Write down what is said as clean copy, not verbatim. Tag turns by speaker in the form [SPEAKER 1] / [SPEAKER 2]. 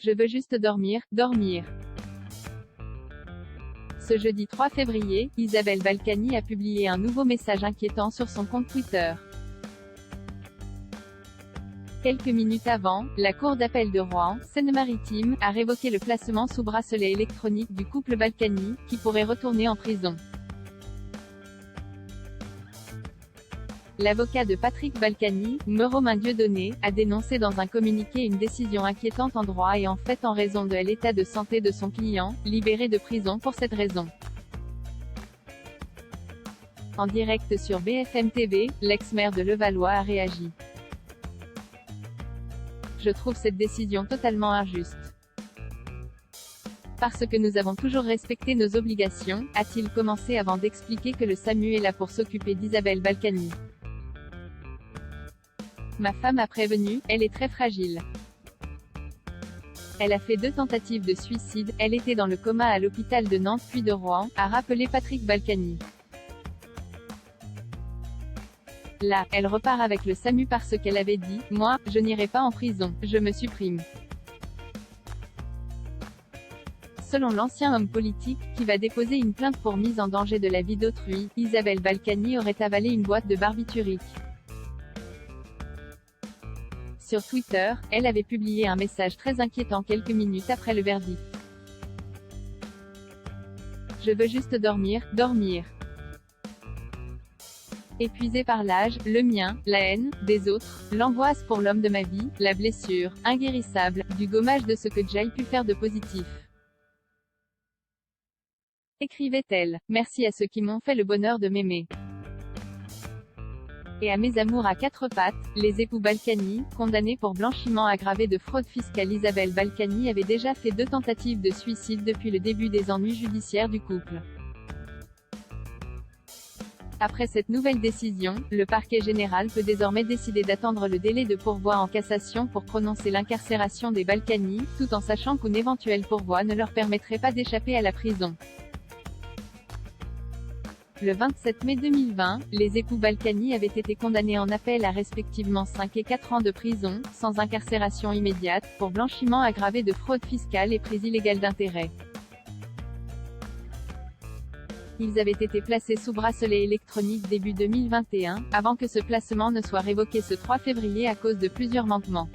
[SPEAKER 1] Je veux juste dormir, dormir. Ce jeudi 3 février, Isabelle Balkany a publié un nouveau message inquiétant sur son compte Twitter. Quelques minutes avant, la Cour d'appel de Rouen, Seine-Maritime, a révoqué le placement sous bracelet électronique du couple Balkany, qui pourrait retourner en prison. L'avocat de Patrick Balkany, Romain Dieudonné, a dénoncé dans un communiqué une décision inquiétante en droit et en fait en raison de l'état de santé de son client, libéré de prison pour cette raison. En direct sur BFM TV, l'ex-maire de Levallois a réagi. Je trouve cette décision totalement injuste. Parce que nous avons toujours respecté nos obligations, a-t-il commencé avant d'expliquer que le SAMU est là pour s'occuper d'Isabelle Balkany. Ma femme a prévenu, elle est très fragile. Elle a fait 2 tentatives de suicide, elle était dans le coma à l'hôpital de Nantes puis de Rouen, a rappelé Patrick Balkany. Là, elle repart avec le SAMU parce qu'elle avait dit « Moi, je n'irai pas en prison, je me supprime ». Selon l'ancien homme politique, qui va déposer une plainte pour mise en danger de la vie d'autrui, Isabelle Balkany aurait avalé une boîte de barbiturique. Sur Twitter, elle avait publié un message très inquiétant quelques minutes après le verdict. Je veux juste dormir, dormir. Épuisé par l'âge, le mien, la haine, des autres, l'angoisse pour l'homme de ma vie, la blessure, inguérissable, du gommage de ce que j'ai pu faire de positif. Écrivait-elle. Merci à ceux qui m'ont fait le bonheur de m'aimer. Et à mes amours à 4 pattes, les époux Balkany, condamnés pour blanchiment aggravé de fraude fiscale. Isabelle Balkany avait déjà fait 2 tentatives de suicide depuis le début des ennuis judiciaires du couple. Après cette nouvelle décision, le parquet général peut désormais décider d'attendre le délai de pourvoi en cassation pour prononcer l'incarcération des Balkany, tout en sachant qu'une éventuelle pourvoi ne leur permettrait pas d'échapper à la prison. Le 27 mai 2020, les époux Balkany avaient été condamnés en appel à respectivement 5 et 4 ans de prison, sans incarcération immédiate, pour blanchiment aggravé de fraude fiscale et prise illégale d'intérêts. Ils avaient été placés sous bracelet électronique début 2021, avant que ce placement ne soit révoqué ce 3 février à cause de plusieurs manquements.